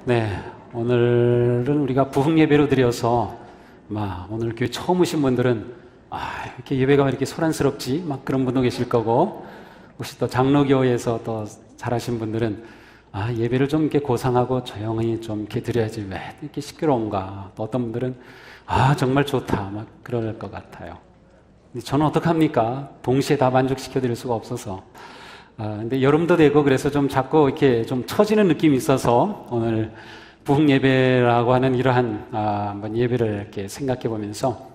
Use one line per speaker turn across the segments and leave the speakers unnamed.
네, 오늘은 우리가 부흥 예배로 드려서 오늘 교회 처음 오신 분들은 이렇게 예배가 왜 이렇게 소란스럽지? 그런 분도 계실 거고, 혹시 또 장로교회에서 또 잘하신 분들은 예배를 좀 이렇게 고상하고 조용히 좀 이렇게 드려야지 왜 이렇게 시끄러운가? 또 어떤 분들은 정말 좋다 그럴 것 같아요. 근데 저는 어떡합니까? 동시에 다 만족시켜 드릴 수가 없어서. 근데 여름도 되고 그래서 좀 자꾸 이렇게 좀 처지는 느낌이 있어서 오늘 부흥 예배라고 하는 이러한 한번 예배를 이렇게 생각해 보면서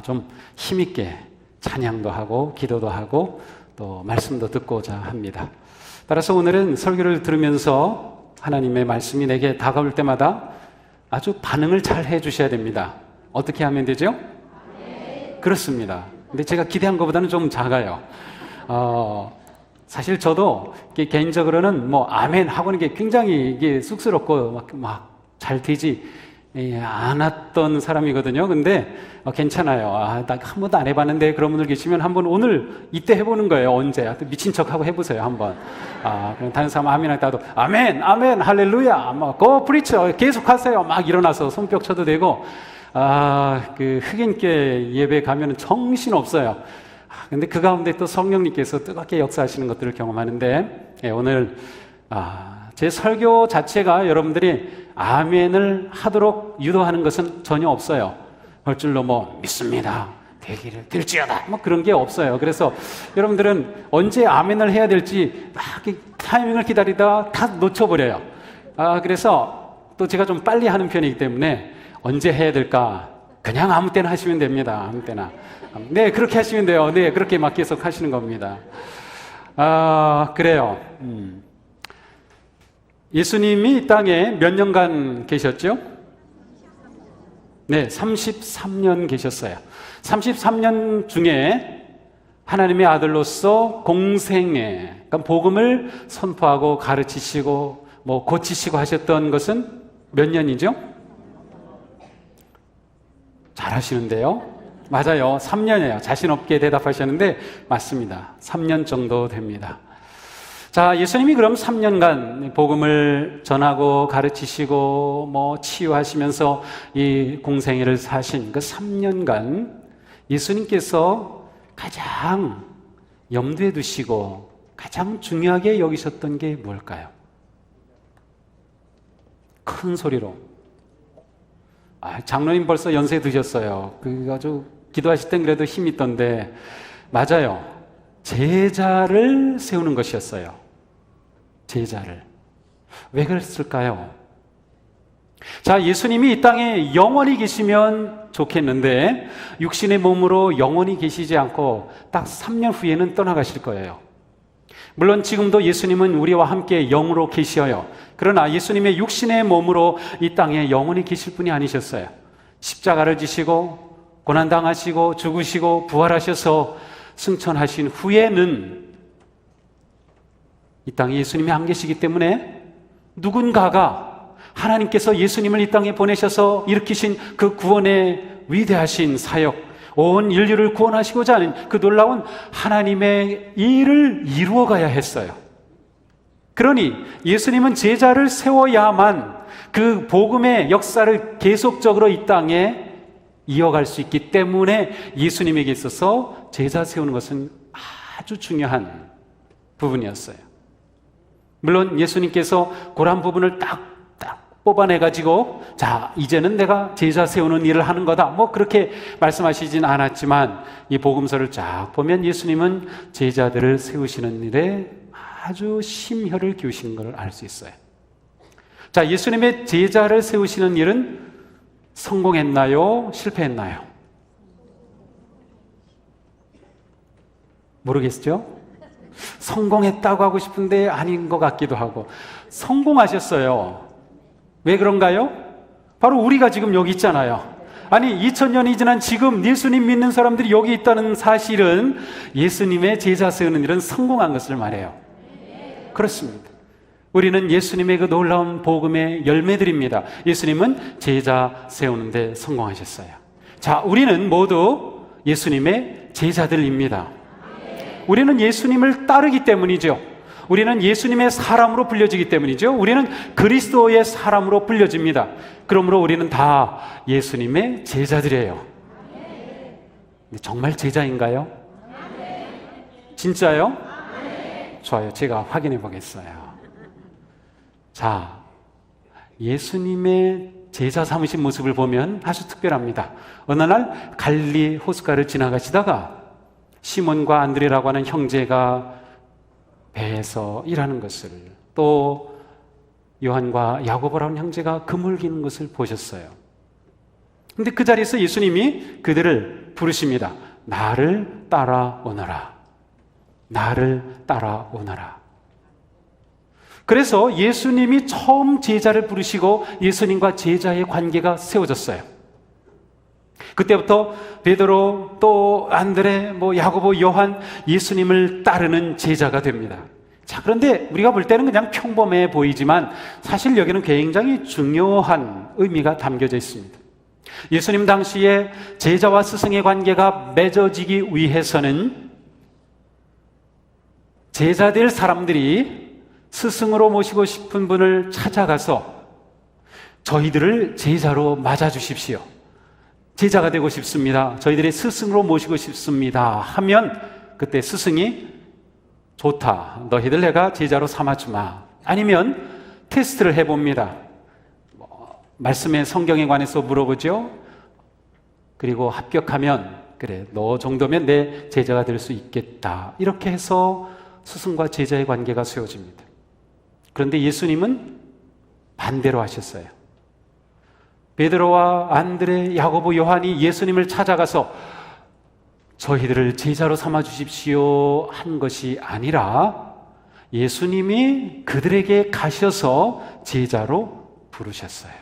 좀 힘있게 찬양도 하고 기도도 하고 또 말씀도 듣고자 합니다. 따라서 오늘은 설교를 들으면서 하나님의 말씀이 내게 다가올 때마다 아주 반응을 잘 해주셔야 됩니다. 어떻게 하면 되죠? 그렇습니다. 근데 제가 기대한 것보다는 좀 작아요. 사실 저도 개인적으로는 아멘 하고는 게 굉장히 이게 쑥스럽고 잘 되지 않았던 사람이거든요. 근데 괜찮아요. 나 한 번도 안 해봤는데 그런 분들 계시면 한번 오늘 이때 해보는 거예요. 언제? 미친 척하고 해보세요. 한번. 그럼 다른 사람 아멘 할 때도 아멘, 아멘, 할렐루야, 고 프리처 계속 하세요. 일어나서 손뼉 쳐도 되고. 그 흑인께 예배 가면은 정신 없어요. 근데 그 가운데 또 성령님께서 뜨겁게 역사하시는 것들을 경험하는데, 오늘 제 설교 자체가 여러분들이 아멘을 하도록 유도하는 것은 전혀 없어요. 헐줄로 믿습니다, 되기를 될지어다 그런 게 없어요. 그래서 여러분들은 언제 아멘을 해야 될지 타이밍을 기다리다가 다 놓쳐버려요. 그래서 또 제가 좀 빨리 하는 편이기 때문에 언제 해야 될까? 그냥 아무 때나 하시면 됩니다. 아무 때나. 네, 그렇게 하시면 돼요. 네, 그렇게 계속 하시는 겁니다. 그래요. 예수님이 이 땅에 몇 년간 계셨죠? 네, 33년 계셨어요. 33년 중에 하나님의 아들로서 공생애, 그러니까 복음을 선포하고 가르치시고 고치시고 하셨던 것은 몇 년이죠? 잘하시는데요? 맞아요. 3년이에요. 자신 없게 대답하셨는데 맞습니다. 3년 정도 됩니다. 자, 예수님이 그럼 3년간 복음을 전하고 가르치시고 치유하시면서 이 공생애를 사신 그 3년간 예수님께서 가장 염두에 두시고 가장 중요하게 여기셨던 게 뭘까요? 큰 소리로. 장로님 벌써 연세 드셨어요. 아주 기도하실 땐 그래도 힘이 있던데. 맞아요. 제자를 세우는 것이었어요. 제자를. 왜 그랬을까요? 자, 예수님이 이 땅에 영원히 계시면 좋겠는데 육신의 몸으로 영원히 계시지 않고 딱 3년 후에는 떠나가실 거예요. 물론 지금도 예수님은 우리와 함께 영으로 계셔요. 그러나 예수님의 육신의 몸으로 이 땅에 영원히 계실 분이 아니셨어요. 십자가를 지시고 고난당하시고 죽으시고 부활하셔서 승천하신 후에는 이 땅에 예수님이 안 계시기 때문에 누군가가 하나님께서 예수님을 이 땅에 보내셔서 일으키신 그 구원의 위대하신 사역, 온 인류를 구원하시고자 하는 그 놀라운 하나님의 일을 이루어 가야 했어요. 그러니 예수님은 제자를 세워야만 그 복음의 역사를 계속적으로 이 땅에 이어갈 수 있기 때문에 예수님에게 있어서 제자 세우는 것은 아주 중요한 부분이었어요. 물론 예수님께서 그런 부분을 딱 뽑아내가지고 자, 이제는 내가 제자 세우는 일을 하는 거다 그렇게 말씀하시진 않았지만 이 복음서를 쫙 보면 예수님은 제자들을 세우시는 일에 아주 심혈을 기우신 걸 알 수 있어요. 자, 예수님의 제자를 세우시는 일은 성공했나요? 실패했나요? 모르겠죠? 성공했다고 하고 싶은데 아닌 것 같기도 하고. 성공하셨어요. 왜 그런가요? 바로 우리가 지금 여기 있잖아요. 2000년이 지난 지금 예수님 믿는 사람들이 여기 있다는 사실은 예수님의 제자 세우는 일은 성공한 것을 말해요. 그렇습니다. 우리는 예수님의 그 놀라운 복음의 열매들입니다. 예수님은 제자 세우는데 성공하셨어요. 자, 우리는 모두 예수님의 제자들입니다. 우리는 예수님을 따르기 때문이죠. 우리는 예수님의 사람으로 불려지기 때문이죠. 우리는 그리스도의 사람으로 불려집니다. 그러므로 우리는 다 예수님의 제자들이에요. 정말 제자인가요? 진짜요? 좋아요. 제가 확인해 보겠어요. 자, 예수님의 제자 삼으신 모습을 보면 아주 특별합니다. 어느 날 갈릴리 호숫가를 지나가시다가 시몬과 안드레라고 하는 형제가 배에서 일하는 것을, 또 요한과 야고보라는 형제가 그물 기는 것을 보셨어요. 근데 그 자리에서 예수님이 그들을 부르십니다. 나를 따라오너라. 나를 따라오너라. 그래서 예수님이 처음 제자를 부르시고 예수님과 제자의 관계가 세워졌어요. 그때부터 베드로, 또 안드레, 야고보, 요한, 예수님을 따르는 제자가 됩니다. 자, 그런데 우리가 볼 때는 그냥 평범해 보이지만 사실 여기는 굉장히 중요한 의미가 담겨져 있습니다. 예수님 당시에 제자와 스승의 관계가 맺어지기 위해서는 제자 될 사람들이 스승으로 모시고 싶은 분을 찾아가서 저희들을 제자로 맞아주십시오. 제자가 되고 싶습니다. 저희들의 스승으로 모시고 싶습니다. 하면 그때 스승이 좋다. 너희들 내가 제자로 삼아주마. 아니면 테스트를 해봅니다. 말씀의 성경에 관해서 물어보죠. 그리고 합격하면 그래, 너 정도면 내 제자가 될 수 있겠다. 이렇게 해서 스승과 제자의 관계가 세워집니다. 그런데 예수님은 반대로 하셨어요. 베드로와 안드레, 야고보, 요한이 예수님을 찾아가서 저희들을 제자로 삼아 주십시오 한 것이 아니라 예수님이 그들에게 가셔서 제자로 부르셨어요.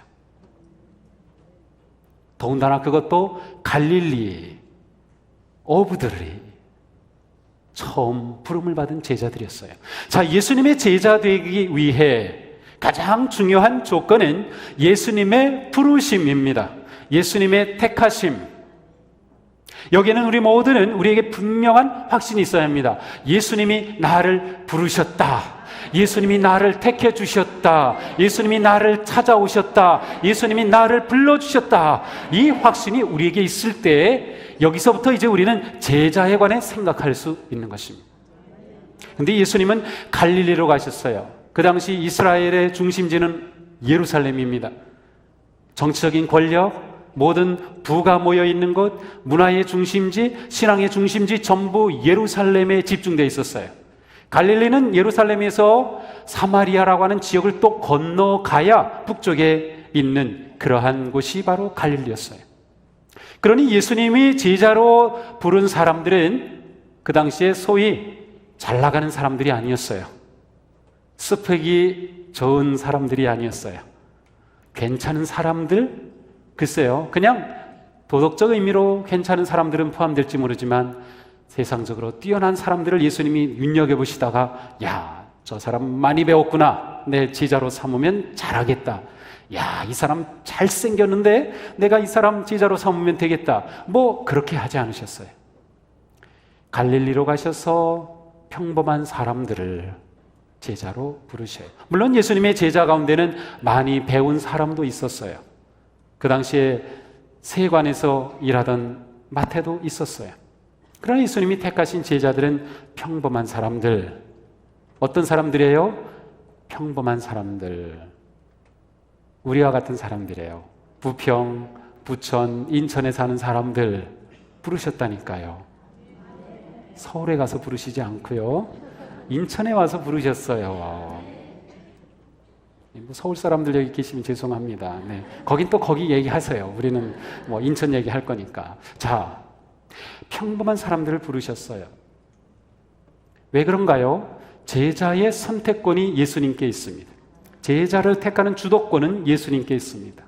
더군다나 그것도 갈릴리 어부들이 처음 부름을 받은 제자들이었어요. 자, 예수님의 제자 되기 위해 가장 중요한 조건은 예수님의 부르심입니다. 예수님의 택하심. 여기에는 우리 모두는 우리에게 분명한 확신이 있어야 합니다. 예수님이 나를 부르셨다. 예수님이 나를 택해 주셨다. 예수님이 나를 찾아오셨다. 예수님이 나를 불러주셨다. 이 확신이 우리에게 있을 때 여기서부터 이제 우리는 제자에 관해 생각할 수 있는 것입니다. 그런데 예수님은 갈릴리로 가셨어요. 그 당시 이스라엘의 중심지는 예루살렘입니다. 정치적인 권력, 모든 부가 모여 있는 곳, 문화의 중심지, 신앙의 중심지 전부 예루살렘에 집중되어 있었어요. 갈릴리는 예루살렘에서 사마리아라고 하는 지역을 또 건너가야 북쪽에 있는 그러한 곳이 바로 갈릴리였어요. 그러니 예수님이 제자로 부른 사람들은 그 당시에 소위 잘 나가는 사람들이 아니었어요. 스펙이 좋은 사람들이 아니었어요. 괜찮은 사람들? 글쎄요, 그냥 도덕적 의미로 괜찮은 사람들은 포함될지 모르지만 세상적으로 뛰어난 사람들을 예수님이 눈여겨보시다가 야, 저 사람 많이 배웠구나. 내 제자로 삼으면 잘하겠다. 야, 이 사람 잘생겼는데 내가 이 사람 제자로 삼으면 되겠다. 그렇게 하지 않으셨어요. 갈릴리로 가셔서 평범한 사람들을 제자로 부르셔요. 물론 예수님의 제자 가운데는 많이 배운 사람도 있었어요. 그 당시에 세관에서 일하던 마태도 있었어요. 그러나 예수님이 택하신 제자들은 평범한 사람들. 어떤 사람들이에요? 평범한 사람들. 우리와 같은 사람들이에요. 부평, 부천, 인천에 사는 사람들 부르셨다니까요. 서울에 가서 부르시지 않고요. 인천에 와서 부르셨어요. 서울 사람들 여기 계시면 죄송합니다. 네. 거긴 또 거기 얘기하세요. 우리는 인천 얘기할 거니까. 자, 평범한 사람들을 부르셨어요. 왜 그런가요? 제자의 선택권이 예수님께 있습니다. 제자를 택하는 주도권은 예수님께 있습니다.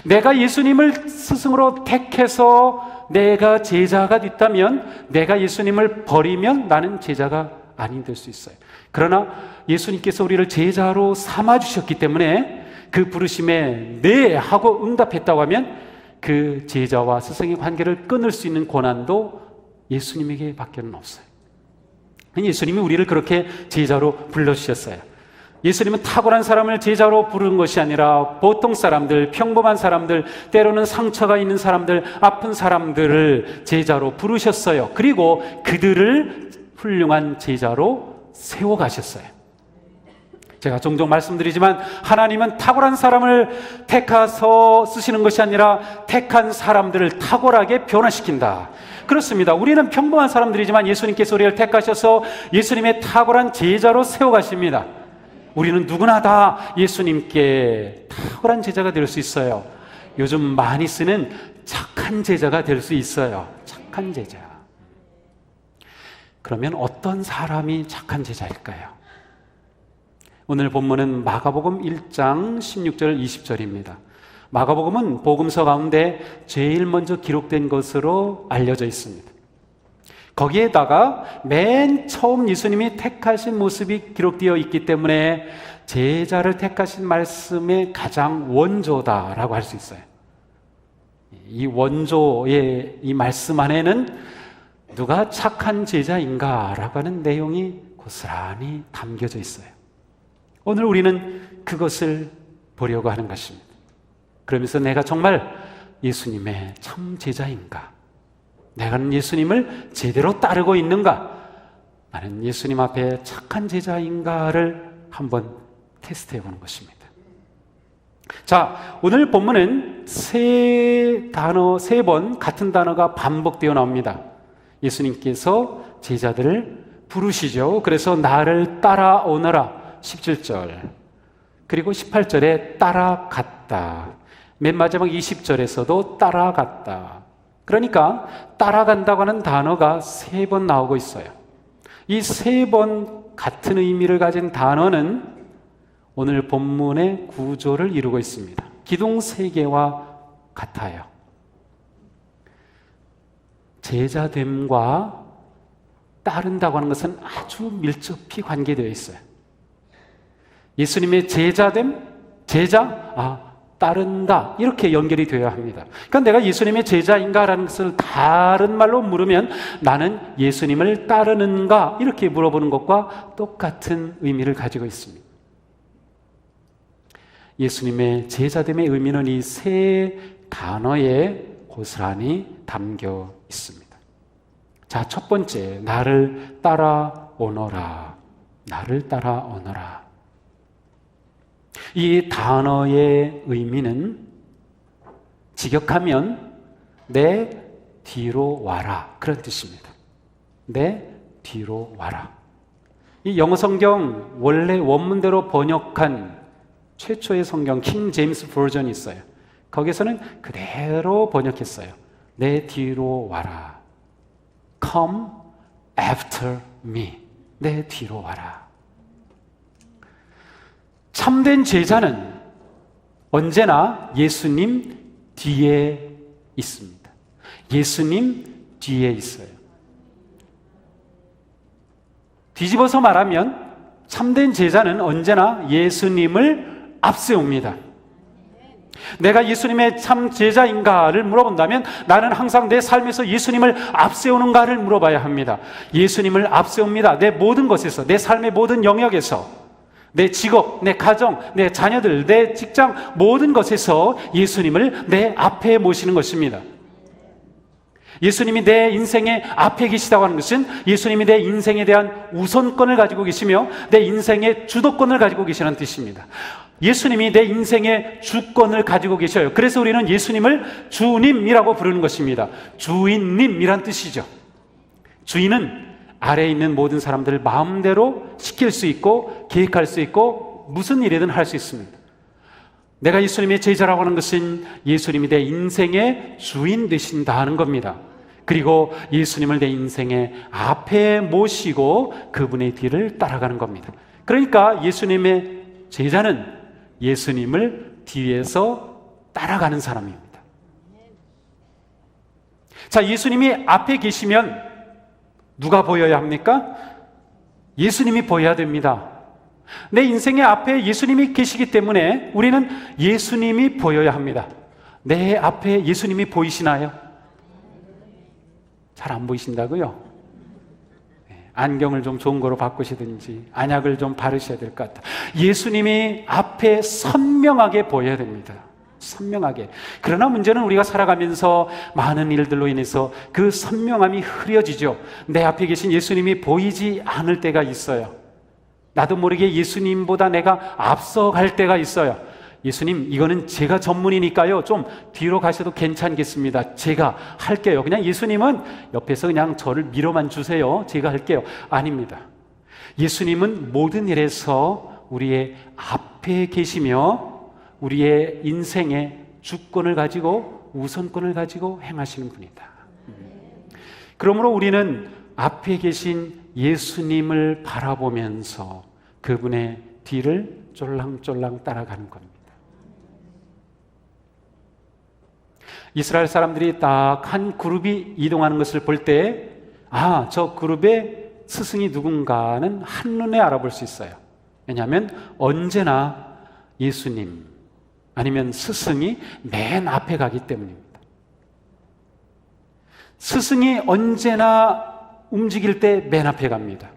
내가 예수님을 스승으로 택해서 내가 제자가 됐다면, 내가 예수님을 버리면 나는 제자가 아닌 될 수 있어요. 그러나 예수님께서 우리를 제자로 삼아주셨기 때문에 그 부르심에 네 하고 응답했다고 하면 그 제자와 스승의 관계를 끊을 수 있는 권한도 예수님에게 밖에는 없어요. 예수님이 우리를 그렇게 제자로 불러주셨어요. 예수님은 탁월한 사람을 제자로 부른 것이 아니라 보통 사람들, 평범한 사람들, 때로는 상처가 있는 사람들, 아픈 사람들을 제자로 부르셨어요. 그리고 그들을 훌륭한 제자로 세워가셨어요. 제가 종종 말씀드리지만 하나님은 탁월한 사람을 택해서 쓰시는 것이 아니라 택한 사람들을 탁월하게 변화시킨다. 그렇습니다. 우리는 평범한 사람들이지만 예수님께서 우리를 택하셔서 예수님의 탁월한 제자로 세워가십니다. 우리는 누구나 다 예수님께 탁월한 제자가 될 수 있어요. 요즘 많이 쓰는 착한 제자가 될 수 있어요. 착한 제자. 그러면 어떤 사람이 착한 제자일까요? 오늘 본문은 마가복음 1장 16절 20절입니다. 마가복음은 복음서 가운데 제일 먼저 기록된 것으로 알려져 있습니다. 거기에다가 맨 처음 예수님이 택하신 모습이 기록되어 있기 때문에 제자를 택하신 말씀의 가장 원조다라고 할 수 있어요. 이 원조의 이 말씀 안에는 누가 착한 제자인가라고 하는 내용이 고스란히 담겨져 있어요. 오늘 우리는 그것을 보려고 하는 것입니다. 그러면서 내가 정말 예수님의 참 제자인가? 내가 예수님을 제대로 따르고 있는가? 나는 예수님 앞에 착한 제자인가를 한번 테스트해 보는 것입니다. 자, 오늘 본문은 세 번 같은 단어가 반복되어 나옵니다. 예수님께서 제자들을 부르시죠. 그래서 나를 따라오너라 17절, 그리고 18절에 따라갔다. 맨 마지막 20절에서도 따라갔다. 그러니까 따라간다고 하는 단어가 3번 나오고 있어요. 이 3번 같은 의미를 가진 단어는 오늘 본문의 구조를 이루고 있습니다. 기둥 3개와 같아요. 제자됨과 따른다고 하는 것은 아주 밀접히 관계되어 있어요. 예수님의 제자됨, 따른다, 이렇게 연결이 되어야 합니다. 그러니까 내가 예수님의 제자인가라는 것을 다른 말로 물으면 나는 예수님을 따르는가, 이렇게 물어보는 것과 똑같은 의미를 가지고 있습니다. 예수님의 제자됨의 의미는 이 세 단어에 고스란히 담겨 있습니다. 자, 첫 번째, 나를 따라오너라. 나를 따라오너라. 이 단어의 의미는 직역하면 내 뒤로 와라, 그런 뜻입니다. 내 뒤로 와라. 이 영어 성경 원래 원문대로 번역한 최초의 성경 킹 제임스 버전이 있어요. 거기서는 그대로 번역했어요. 내 뒤로 와라. Come after me. 내 뒤로 와라. 참된 제자는 언제나 예수님 뒤에 있습니다. 예수님 뒤에 있어요. 뒤집어서 말하면 참된 제자는 언제나 예수님을 앞세웁니다. 내가 예수님의 참 제자인가를 물어본다면 나는 항상 내 삶에서 예수님을 앞세우는가를 물어봐야 합니다. 예수님을 앞세웁니다. 내 모든 것에서, 내 삶의 모든 영역에서, 내 직업, 내 가정, 내 자녀들, 내 직장, 모든 것에서 예수님을 내 앞에 모시는 것입니다. 예수님이 내 인생의 앞에 계시다고 하는 것은 예수님이 내 인생에 대한 우선권을 가지고 계시며 내 인생의 주도권을 가지고 계시는 뜻입니다. 예수님이 내 인생의 주권을 가지고 계셔요. 그래서 우리는 예수님을 주님이라고 부르는 것입니다. 주인님이란 뜻이죠. 주인은 아래에 있는 모든 사람들을 마음대로 시킬 수 있고 계획할 수 있고 무슨 일이든 할 수 있습니다. 내가 예수님의 제자라고 하는 것은 예수님이 내 인생의 주인 되신다는 겁니다. 그리고 예수님을 내 인생의 앞에 모시고 그분의 뒤를 따라가는 겁니다. 그러니까 예수님의 제자는 예수님을 뒤에서 따라가는 사람입니다. 자, 예수님이 앞에 계시면 누가 보여야 합니까? 예수님이 보여야 됩니다. 내 인생의 앞에 예수님이 계시기 때문에 우리는 예수님이 보여야 합니다. 내 앞에 예수님이 보이시나요? 잘 안 보이신다고요? 안경을 좀 좋은 거로 바꾸시든지 안약을 좀 바르셔야 될 것 같아요. 예수님이 앞에 선명하게 보여야 됩니다. 선명하게. 그러나 문제는 우리가 살아가면서 많은 일들로 인해서 그 선명함이 흐려지죠. 내 앞에 계신 예수님이 보이지 않을 때가 있어요. 나도 모르게 예수님보다 내가 앞서갈 때가 있어요. 예수님, 이거는 제가 전문이니까요, 좀 뒤로 가셔도 괜찮겠습니다. 제가 할게요. 그냥 예수님은 옆에서 그냥 저를 밀어만 주세요. 제가 할게요. 아닙니다. 예수님은 모든 일에서 우리의 앞에 계시며 우리의 인생의 주권을 가지고 우선권을 가지고 행하시는 분이다. 그러므로 우리는 앞에 계신 예수님을 바라보면서 그분의 뒤를 쫄랑쫄랑 따라가는 겁니다. 이스라엘 사람들이 딱 한 그룹이 이동하는 것을 볼 때, 아, 저 그룹의 스승이 누군가는 한눈에 알아볼 수 있어요. 왜냐하면 언제나 예수님 아니면 스승이 맨 앞에 가기 때문입니다. 스승이 언제나 움직일 때 맨 앞에 갑니다.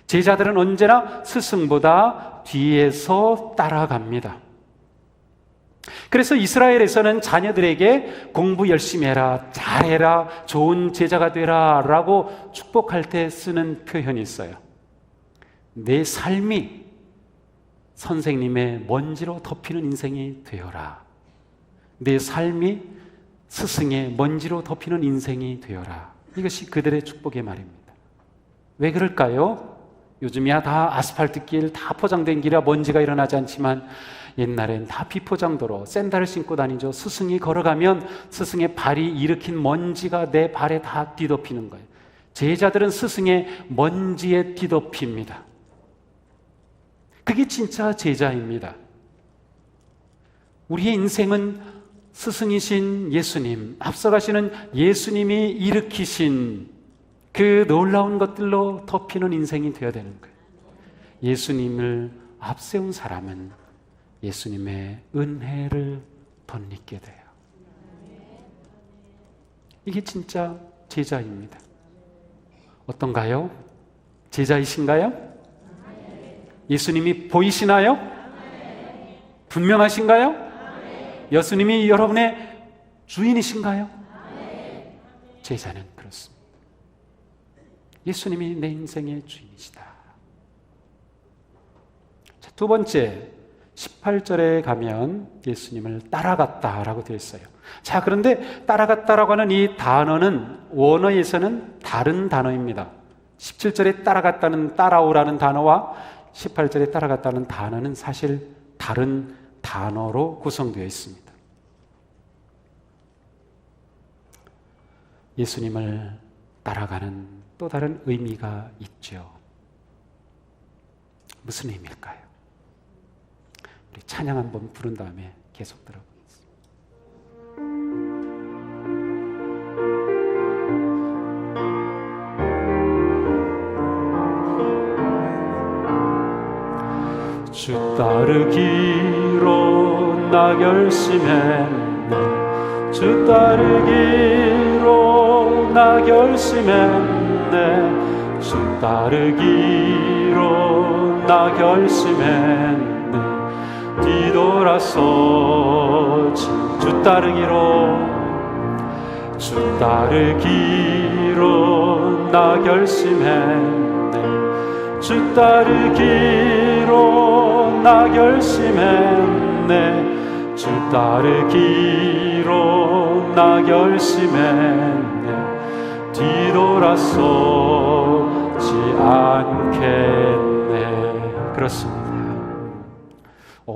제자들은 언제나 스승보다 뒤에서 따라갑니다. 그래서 이스라엘에서는 자녀들에게 공부 열심히 해라, 잘해라, 좋은 제자가 되라 라고 축복할 때 쓰는 표현이 있어요. 내 삶이 선생님의 먼지로 덮이는 인생이 되어라. 내 삶이 스승의 먼지로 덮이는 인생이 되어라. 이것이 그들의 축복의 말입니다. 왜 그럴까요? 요즘이야 다 아스팔트 길, 다 포장된 길이라 먼지가 일어나지 않지만 옛날엔 다 비포장도로 샌들을 신고 다니죠. 스승이 걸어가면 스승의 발이 일으킨 먼지가 내 발에 다 뒤덮이는 거예요. 제자들은 스승의 먼지에 뒤덮입니다. 그게 진짜 제자입니다. 우리의 인생은 스승이신 예수님, 앞서가시는 예수님이 일으키신 그 놀라운 것들로 덮이는 인생이 되어야 되는 거예요. 예수님을 앞세운 사람은 예수님의 은혜를 덧입게 돼요. 이게 진짜 제자입니다. 어떤가요? 제자이신가요? 예수님이 보이시나요? 분명하신가요? 예수님이 여러분의 주인이신가요? 제자는 그렇습니다. 예수님이 내 인생의 주인이시다. 자, 두 번째, 18절에 가면 예수님을 따라갔다라고 되어 있어요. 자, 그런데 따라갔다라고 하는 이 단어는 원어에서는 다른 단어입니다. 17절에 따라갔다는 따라오라는 단어와 18절에 따라갔다는 단어는 사실 다른 단어로 구성되어 있습니다. 예수님을 따라가는 또 다른 의미가 있죠. 무슨 의미일까요? 우리 찬양 한번 부른 다음에 계속 들어보겠습니다. 주 따르기로 나 결심했네. 주 따르기로 나 결심했네. 주 따르기로 나 결심했네. 뒤돌아서지 주 따르기로 나 결심했네. 주 따르기로 나 결심했네. 주 따르기로 나 결심했네. 뒤돌아서지 않겠네. 그렇습니다.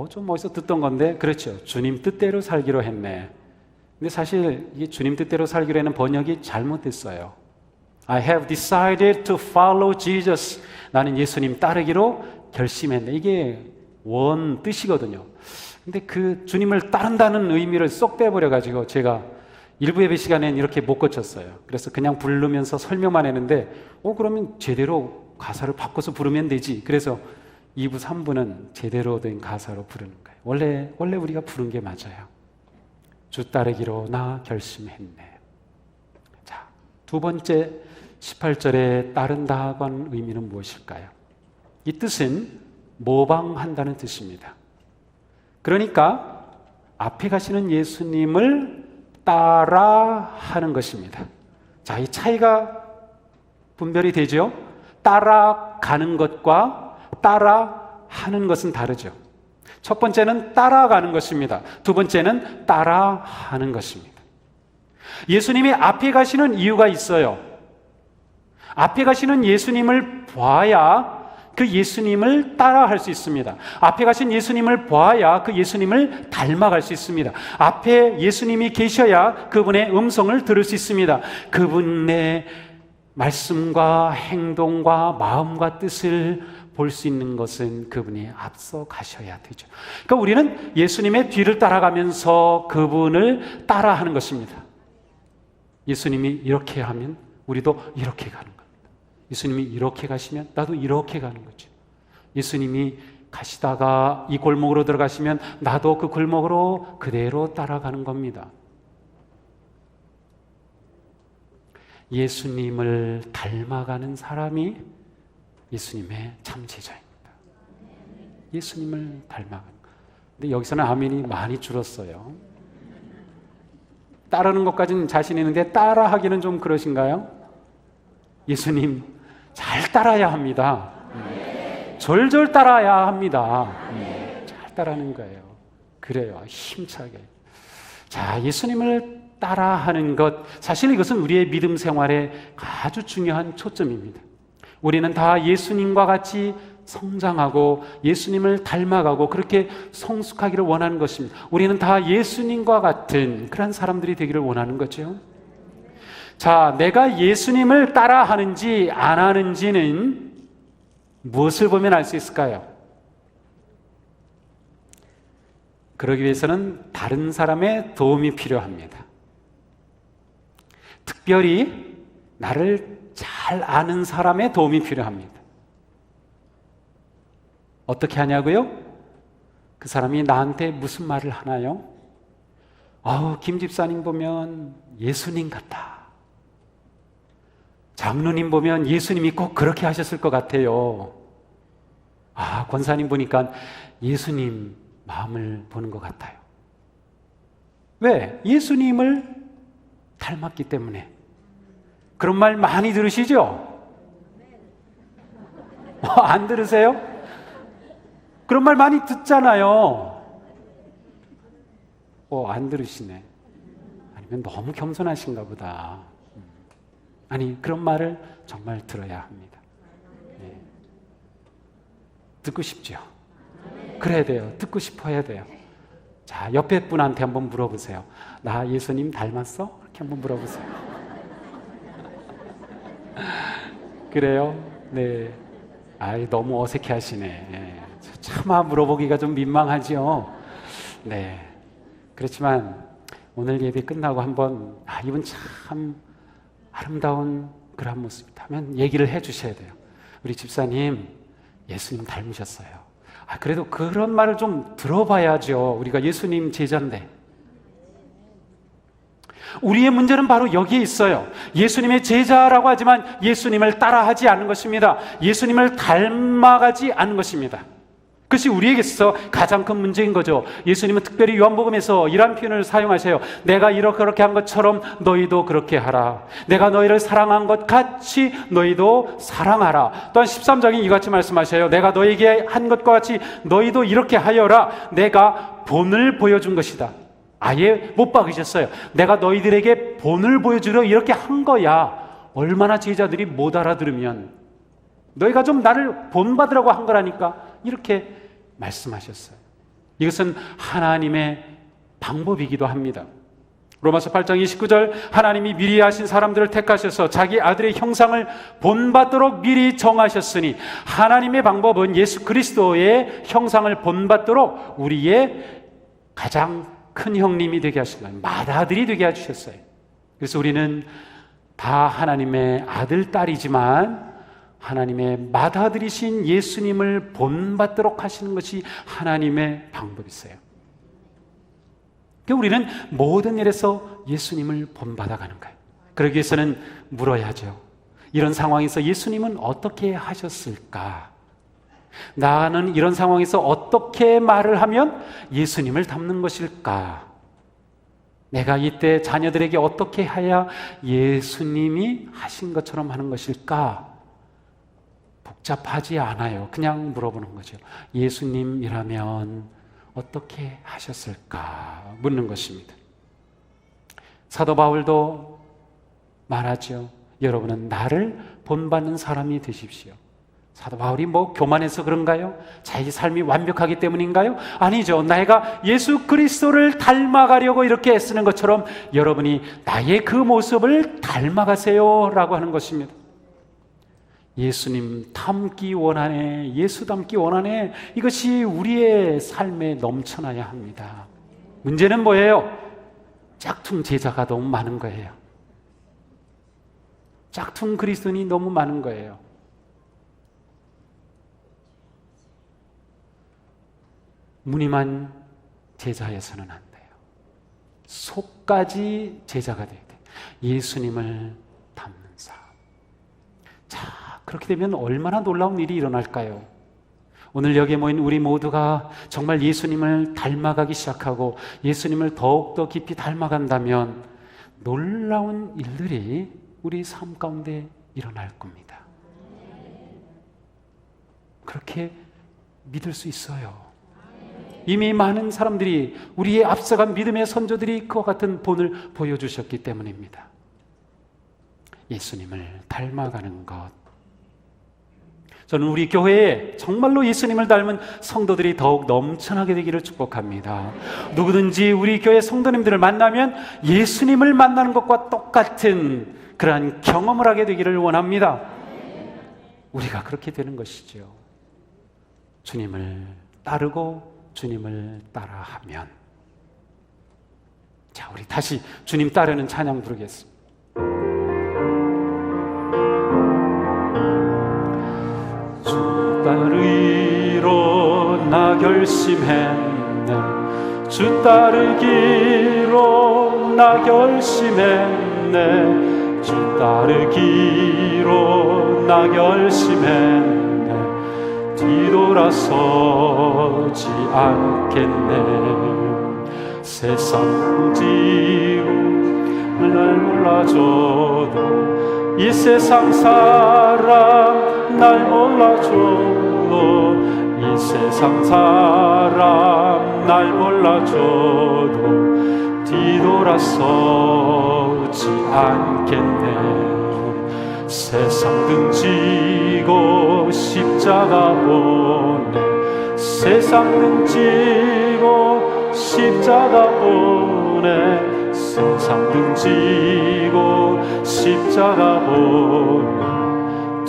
좀 어디서 듣던 건데, 그렇죠. 주님 뜻대로 살기로 했네. 근데 사실 이게 주님 뜻대로 살기로 하는 번역이 잘못됐어요. I have decided to follow Jesus. 나는 예수님 따르기로 결심했네. 이게 원 뜻이거든요. 근데 그 주님을 따른다는 의미를 쏙 빼버려가지고 제가 일부 예배 시간에는 이렇게 못 고쳤어요. 그래서 그냥 부르면서 설명만 했는데, 그러면 제대로 가사를 바꿔서 부르면 되지. 그래서 2부, 3부는 제대로 된 가사로 부르는 거예요. 원래 우리가 부른 게 맞아요. 주 따르기로 나 결심했네. 자, 두 번째 18절에 따른다고 하는 의미는 무엇일까요? 이 뜻은 모방한다는 뜻입니다. 그러니까 앞에 가시는 예수님을 따라하는 것입니다. 자, 이 차이가 분별이 되죠? 따라가는 것과 따라하는 것은 다르죠. 첫 번째는 따라가는 것입니다. 두 번째는 따라하는 것입니다. 예수님이 앞에 가시는 이유가 있어요. 앞에 가시는 예수님을 봐야 그 예수님을 따라할 수 있습니다. 앞에 가신 예수님을 봐야 그 예수님을 닮아갈 수 있습니다. 앞에 예수님이 계셔야 그분의 음성을 들을 수 있습니다. 그분의 말씀과 행동과 마음과 뜻을 볼 수 있는 것은 그분이 앞서 가셔야 되죠. 그러니까 우리는 예수님의 뒤를 따라가면서 그분을 따라하는 것입니다. 예수님이 이렇게 하면 우리도 이렇게 가는 겁니다. 예수님이 이렇게 가시면 나도 이렇게 가는 거죠. 예수님이 가시다가 이 골목으로 들어가시면 나도 그 골목으로 그대로 따라가는 겁니다. 예수님을 닮아가는 사람이 예수님의 참 제자입니다. 예수님을 닮아가는 것. 근데 여기서는 아멘이 많이 줄었어요. 따르는 것까지는 자신 있는데 따라하기는 좀 그러신가요? 예수님 잘 따라야 합니다. 절절 따라야 합니다. 잘 따라하는 거예요. 그래요. 힘차게. 자, 예수님을 따라하는 것, 사실 이것은 우리의 믿음 생활에 아주 중요한 초점입니다. 우리는 다 예수님과 같이 성장하고 예수님을 닮아가고 그렇게 성숙하기를 원하는 것입니다. 우리는 다 예수님과 같은 그런 사람들이 되기를 원하는 거죠. 자, 내가 예수님을 따라하는지 안 하는지는 무엇을 보면 알 수 있을까요? 그러기 위해서는 다른 사람의 도움이 필요합니다. 특별히 나를 잘 아는 사람의 도움이 필요합니다. 어떻게 하냐고요? 그 사람이 나한테 무슨 말을 하나요? 김 집사님 보면 예수님 같다. 장로님 보면 예수님이 꼭 그렇게 하셨을 것 같아요. 권사님 보니까 예수님 마음을 보는 것 같아요. 왜? 예수님을 닮았기 때문에. 그런 말 많이 들으시죠? 안 들으세요? 그런 말 많이 듣잖아요. 안 들으시네. 아니면 너무 겸손하신가 보다. 아니, 그런 말을 정말 들어야 합니다. 네. 듣고 싶죠? 그래야 돼요. 듣고 싶어야 돼요. 자, 옆에 분한테 한번 물어보세요. 나 예수님 닮았어? 이렇게 한번 물어보세요. 그래요? 네. 너무 어색해 하시네. 네. 차마 물어보기가 좀 민망하죠? 네. 그렇지만 오늘 예배 끝나고 한번 이분 참 아름다운 그런 모습이다 하면 얘기를 해 주셔야 돼요. 우리 집사님 예수님 닮으셨어요. 그래도 그런 말을 좀 들어봐야죠. 우리가 예수님 제자인데. 우리의 문제는 바로 여기에 있어요. 예수님의 제자라고 하지만 예수님을 따라하지 않는 것입니다. 예수님을 닮아가지 않는 것입니다. 그것이 우리에게 있어 가장 큰 문제인 거죠. 예수님은 특별히 요한복음에서 이런 표현을 사용하세요. 내가 이렇게 한 것처럼 너희도 그렇게 하라. 내가 너희를 사랑한 것 같이 너희도 사랑하라. 또한 13장에 이같이 말씀하셔요. 내가 너희에게 한 것과 같이 너희도 이렇게 하여라. 내가 본을 보여준 것이다. 아예 못 박으셨어요. 내가 너희들에게 본을 보여주려 이렇게 한 거야. 얼마나 제자들이 못 알아들으면 너희가 좀 나를 본받으라고 한 거라니까 이렇게 말씀하셨어요. 이것은 하나님의 방법이기도 합니다. 로마서 8장 29절 하나님이 미리 하신 사람들을 택하셔서 자기 아들의 형상을 본받도록 미리 정하셨으니 하나님의 방법은 예수 그리스도의 형상을 본받도록 우리의 가장 큰 형님이 되게 하신 거예요. 맏아들이 되게 해주셨어요. 그래서 우리는 다 하나님의 아들, 딸이지만 하나님의 맏아들이신 예수님을 본받도록 하시는 것이 하나님의 방법이세요. 그러니까 우리는 모든 일에서 예수님을 본받아가는 거예요. 그러기 위해서는 물어야죠. 이런 상황에서 예수님은 어떻게 하셨을까? 나는 이런 상황에서 어떻게 말을 하면 예수님을 닮는 것일까? 내가 이때 자녀들에게 어떻게 해야 예수님이 하신 것처럼 하는 것일까? 복잡하지 않아요. 그냥 물어보는 거죠. 예수님이라면 어떻게 하셨을까? 묻는 것입니다. 사도 바울도 말하죠. 여러분은 나를 본받는 사람이 되십시오. 사도 바울이 교만해서 그런가요? 자기 삶이 완벽하기 때문인가요? 아니죠. 내가 예수 그리스도를 닮아가려고 이렇게 애쓰는 것처럼 여러분이 나의 그 모습을 닮아가세요 라고 하는 것입니다. 예수님 닮기 원하네, 예수 닮기 원하네, 이것이 우리의 삶에 넘쳐나야 합니다. 문제는 뭐예요? 짝퉁 제자가 너무 많은 거예요. 짝퉁 그리스도인이 너무 많은 거예요. 무늬만 제자에서는 안 돼요. 속까지 제자가 돼야 돼요. 예수님을 닮는 삶. 자, 그렇게 되면 얼마나 놀라운 일이 일어날까요? 오늘 여기에 모인 우리 모두가 정말 예수님을 닮아가기 시작하고 예수님을 더욱더 깊이 닮아간다면 놀라운 일들이 우리 삶 가운데 일어날 겁니다. 그렇게 믿을 수 있어요. 이미 많은 사람들이, 우리의 앞서간 믿음의 선조들이 그와 같은 본을 보여주셨기 때문입니다. 예수님을 닮아가는 것. 저는 우리 교회에 정말로 예수님을 닮은 성도들이 더욱 넘쳐나게 되기를 축복합니다. 누구든지 우리 교회 성도님들을 만나면 예수님을 만나는 것과 똑같은 그러한 경험을 하게 되기를 원합니다. 우리가 그렇게 되는 것이죠. 주님을 따르고 주님을 따라하면. 자, 우리 다시 주님 따르는 찬양 부르겠습니다. 주 따르기로 나 결심했네, 주 따르기로 나 결심했네, 주 따르기로 나 결심했네, 뒤돌아서지 않겠네. 세상 풍지로 날 몰라줘도, 이 세상 사람 날 몰라줘도, 이 세상 사람 날 몰라줘도 뒤돌아서지 않겠네. 세상 등지고 십자가 보내, 세상 등지고 십자가 보내, 세상 등지고 십자가 보내,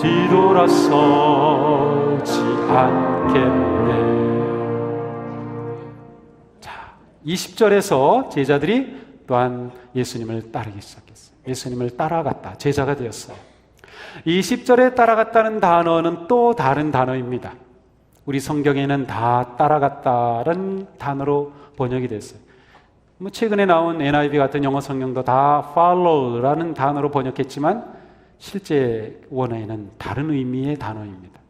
뒤돌아서지 않겠네. 자, 20절에서 제자들이 또한 예수님을 따르기 시작했어요. 예수님을 따라갔다. 제자가 되었어요. 이 10절에 따라갔다는 단어는 또 다른 단어입니다. 우리 성경에는 다 따라갔다는 단어로 번역이 됐어요. 최근에 나온 NIV 같은 영어 성경도 다 follow라는 단어로 번역했지만 실제 원어에는 다른 의미의 단어입니다.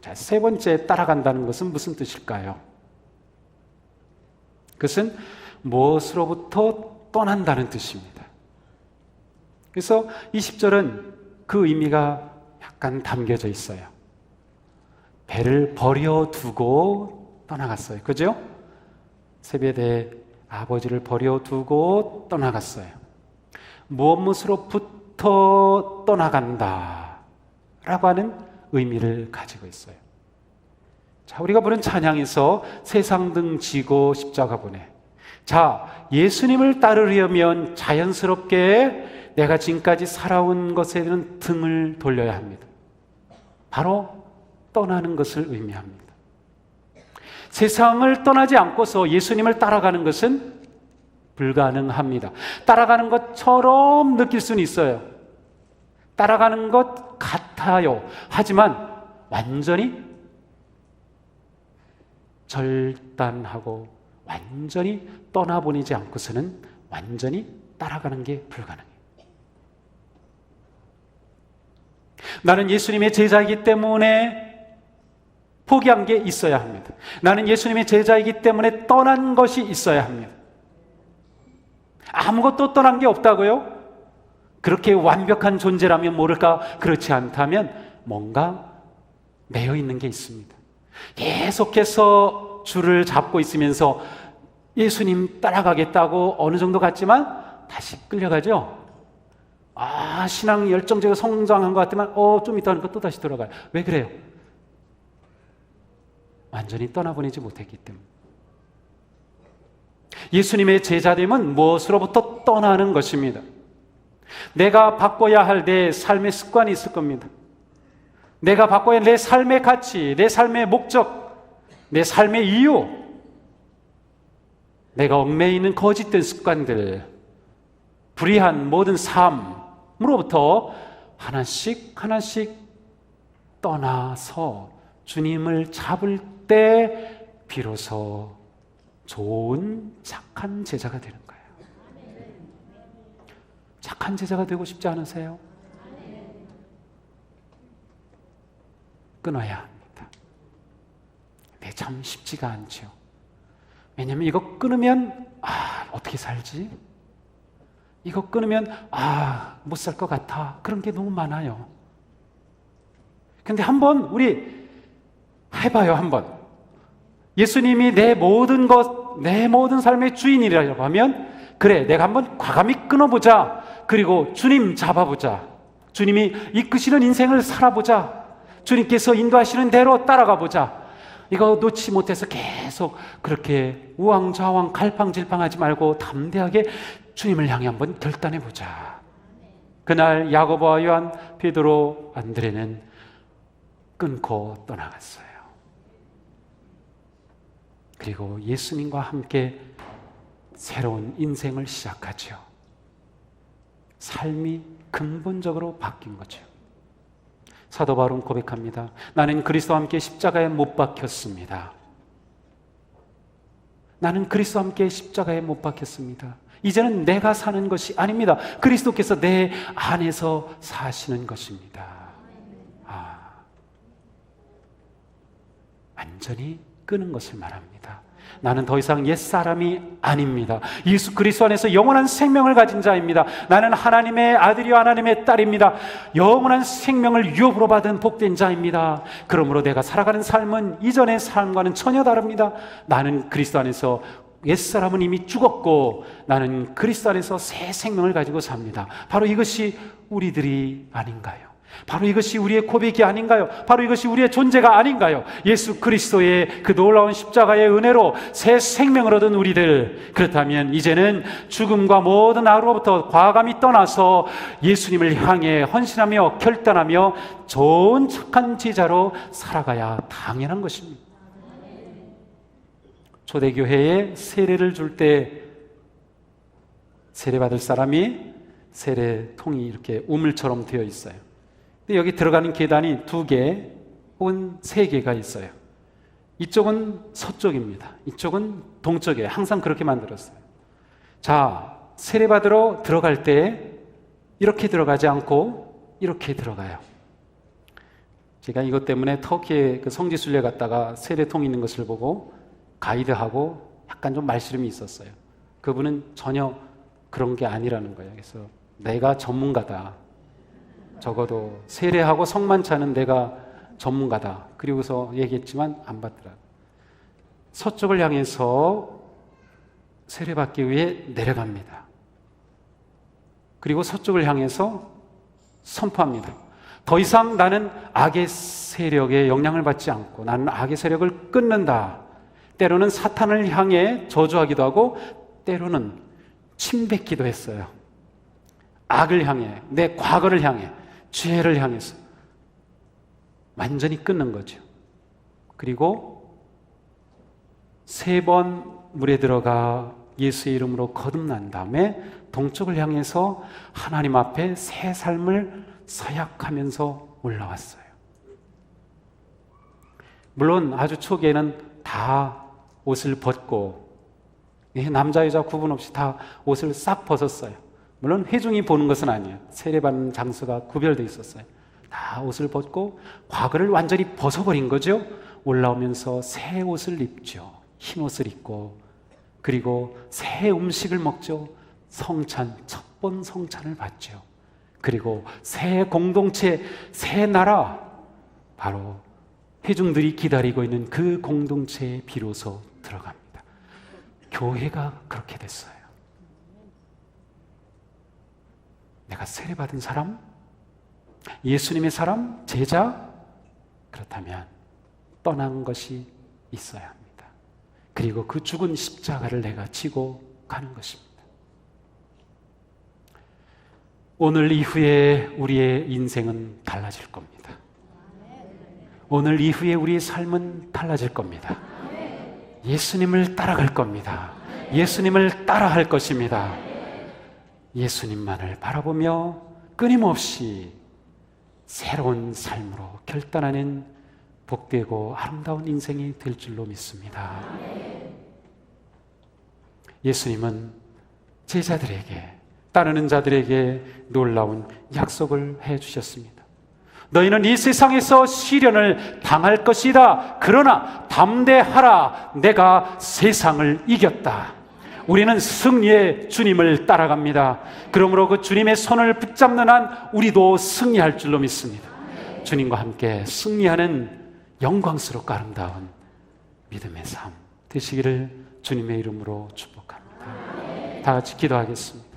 자, 세 번째 따라간다는 것은 무슨 뜻일까요? 그것은 무엇으로부터 떠난다는 뜻입니다. 그래서 20절은 그 의미가 약간 담겨져 있어요. 배를 버려두고 떠나갔어요. 그죠? 세베대 아버지를 버려두고 떠나갔어요. 무엇으로부터 떠나간다 라고 하는 의미를 가지고 있어요. 자, 우리가 부른 찬양에서 세상 등 지고 십자가 보내. 자, 예수님을 따르려면 자연스럽게 내가 지금까지 살아온 것에는 등을 돌려야 합니다. 바로 떠나는 것을 의미합니다. 세상을 떠나지 않고서 예수님을 따라가는 것은 불가능합니다. 따라가는 것처럼 느낄 수는 있어요. 따라가는 것 같아요. 하지만 완전히 절단하고 완전히 떠나보내지 않고서는 완전히 따라가는 게 불가능해요. 나는 예수님의 제자이기 때문에 포기한 게 있어야 합니다. 나는 예수님의 제자이기 때문에 떠난 것이 있어야 합니다. 아무것도 떠난 게 없다고요? 그렇게 완벽한 존재라면 모를까? 그렇지 않다면 뭔가 매여 있는 게 있습니다. 계속해서 줄을 잡고 있으면서 예수님 따라가겠다고 어느 정도 갔지만 다시 끌려가죠. 신앙 열정적으로 성장한 것 같지만 좀 있다 하니까 또 다시 돌아가요. 왜 그래요? 완전히 떠나보내지 못했기 때문에. 예수님의 제자됨은 무엇으로부터 떠나는 것입니다. 내가 바꿔야 할 내 삶의 습관이 있을 겁니다. 내가 바꿔야 할 내 삶의 가치, 내 삶의 목적, 내 삶의 이유, 내가 얽매여 있는 거짓된 습관들, 불의한 모든 삶으로부터 하나씩 떠나서 주님을 잡을 때 비로소 좋은 착한 제자가 되는 거예요. 착한 제자가 되고 싶지 않으세요? 끊어야 합니다. 근데 참 쉽지가 않죠. 왜냐하면 이거 끊으면 어떻게 살지? 이거 끊으면 못 살 것 같아. 그런 게 너무 많아요. 근데 한번 우리 해봐요. 한번 예수님이 내 모든 삶의 주인이라고 하면 그래, 내가 한번 과감히 끊어보자. 그리고 주님 잡아보자. 주님이 이끄시는 인생을 살아보자. 주님께서 인도하시는 대로 따라가 보자. 이거 놓지 못해서 계속 그렇게 우왕좌왕 갈팡질팡하지 말고 담대하게 주님을 향해 한번 결단해 보자. 그날 야고보와 요한, 베드로, 안드레는 끊고 떠나갔어요. 그리고 예수님과 함께 새로운 인생을 시작하죠. 삶이 근본적으로 바뀐 거죠. 사도 바울은 고백합니다. 나는 그리스도와 함께 십자가에 못 박혔습니다. 나는 그리스도와 함께 십자가에 못 박혔습니다. 이제는 내가 사는 것이 아닙니다. 그리스도께서 내 안에서 사시는 것입니다. 완전히 끊은 것을 말합니다. 나는 더 이상 옛사람이 아닙니다. 예수 그리스도 안에서 영원한 생명을 가진 자입니다. 나는 하나님의 아들이요 하나님의 딸입니다. 영원한 생명을 유업으로 받은 복된 자입니다. 그러므로 내가 살아가는 삶은 이전의 삶과는 전혀 다릅니다. 나는 그리스도 안에서 옛사람은 이미 죽었고 나는 그리스도 안에서 새 생명을 가지고 삽니다. 바로 이것이 우리들이 아닌가요? 바로 이것이 우리의 고백이 아닌가요? 바로 이것이 우리의 존재가 아닌가요? 예수 그리스도의 그 놀라운 십자가의 은혜로 새 생명을 얻은 우리들, 그렇다면 이제는 죽음과 모든 악으로부터 과감히 떠나서 예수님을 향해 헌신하며 결단하며 좋은 착한 제자로 살아가야 당연한 것입니다. 초대교회에 세례를 줄 때 세례받을 사람이 세례통이 이렇게 우물처럼 되어 있어요. 근데 여기 들어가는 계단이 2개 혹은 3개가 있어요. 이쪽은 서쪽입니다. 이쪽은 동쪽이에요. 항상 그렇게 만들었어요. 자, 세례받으러 들어갈 때 이렇게 들어가지 않고 이렇게 들어가요. 제가 이것 때문에 터키에 그 성지순례 갔다가 세례통 있는 것을 보고 가이드하고 약간 좀 말씨름이 있었어요. 그분은 전혀 그런 게 아니라는 거예요. 그래서 내가 전문가다. 적어도 세례하고 성만 차는 내가 전문가다. 그리고서 얘기했지만 안 받더라. 서쪽을 향해서 세례받기 위해 내려갑니다. 그리고 서쪽을 향해서 선포합니다. 더 이상 나는 악의 세력에 영향을 받지 않고 나는 악의 세력을 끊는다. 때로는 사탄을 향해 저주하기도 하고 때로는 침뱉기도 했어요. 악을 향해, 내 과거를 향해, 죄를 향해서 완전히 끊는 거죠. 그리고 3번 물에 들어가 예수의 이름으로 거듭난 다음에 동쪽을 향해서 하나님 앞에 새 삶을 서약하면서 올라왔어요. 물론 아주 초기에는 다 옷을 벗고 남자 여자 구분 없이 다 옷을 싹 벗었어요. 물론 회중이 보는 것은 아니에요. 세례받는 장소가 구별되어 있었어요. 다 옷을 벗고 과거를 완전히 벗어버린 거죠. 올라오면서 새 옷을 입죠. 흰 옷을 입고, 그리고 새 음식을 먹죠. 성찬, 첫 번 성찬을 받죠. 그리고 새 공동체, 새 나라, 바로 회중들이 기다리고 있는 그 공동체에 비로소 들어갑니다. 교회가 그렇게 됐어요. 내가 세례받은 사람, 예수님의 사람, 제자, 그렇다면 떠난 것이 있어야 합니다. 그리고 그 죽은 십자가를 내가 지고 가는 것입니다. 오늘 이후에 우리의 인생은 달라질 겁니다. 오늘 이후에 우리의 삶은 달라질 겁니다. 예수님을 따라갈 겁니다. 예수님을 따라할 것입니다. 예수님만을 바라보며 끊임없이 새로운 삶으로 결단하는 복되고 아름다운 인생이 될 줄로 믿습니다. 예수님은 제자들에게, 따르는 자들에게 놀라운 약속을 해주셨습니다. 너희는 이 세상에서 시련을 당할 것이다. 그러나 담대하라. 내가 세상을 이겼다. 우리는 승리의 주님을 따라갑니다. 그러므로 그 주님의 손을 붙잡는 한 우리도 승리할 줄로 믿습니다. 주님과 함께 승리하는 영광스럽고 아름다운 믿음의 삶 되시기를 주님의 이름으로 축복합니다. 다 같이 기도하겠습니다.